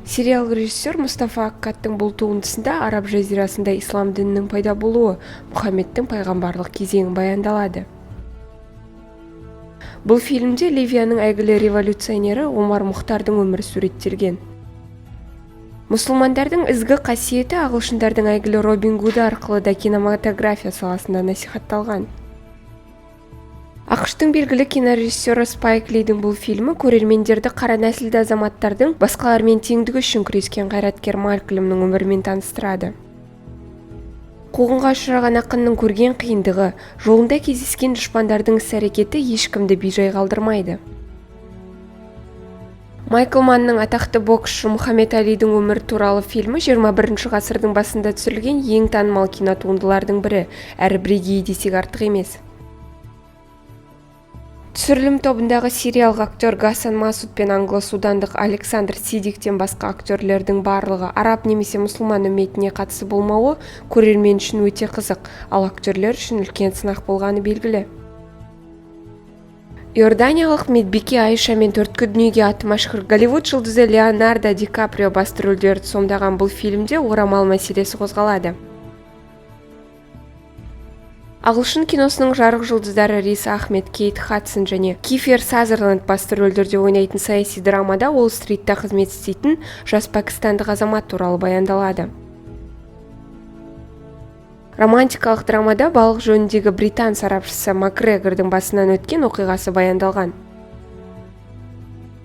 Сериал режиссер Мустафа Аккаттың бұл туындысында араб жазирасында ислам дінінің пайда болуы, Мұхаммедтің пайғамбарлық кезеңі баяндалады. Бұл фильмде Ливияның әйгілі революционері Омар Мұхтардың өмірі суреттелген. Мұсылмандардың ізгі қасиеті ағылшындардың әйгілі Робин Гуд арқылы да кинематография саласында насихатталған. ақш-тың белгілі кинорежиссері Спайк Лидің бұл фильмі көрермендерді қара нәсілді азаматтардың басқалармен теңдігі үшін күрескен қайраткер Малькольмнің өмірімен таныстырады. Қуғынға ұшыраған ақынның көрген қиындығы, жолында кездескен дұшпандардың іс-әрекеті ешкімді бейжай қалдырмайды. Майкл Мannның атақты боксшы Мұхаммед Алидің өмірі туралы фильмі 21 ғасырдың басында түсірілген ең танымал кинотуындылардың бірі, әрі бірегейі десек артық емес. Түсірілім тобындағы сериялық актер Гасан Масуд пен англо-судандық Александр Сидиктен басқа актерлердің барлығы араб немесе мұсылман үмметіне қатысы болмауы көрермен үшін өте қызық, ал актерлер үшін үлкен сынақ болғаны белгілі. Иорданиялық медбике Айша мен төрткүл дүниеге аты мәшһүр Голливуд жұлдызы Леонардо Ди Каприо басты рөлдерді сомдаған бұл фильмде орамал мәселесі қозғалады. Ағылшын киносының жарық жұлдыздары Риз Ахмед, Кейт Хадсон және Кифер Сазерленд басты рөлдерде ойнайтын саяси драмада Уолл-стритте қызмет істейтін жас пакистандық азамат туралы баяндалады. Романтикалық драмада балық жөніндегі британ сарапшысы Макгрегордың басынан өткен оқиғасы баяндалған.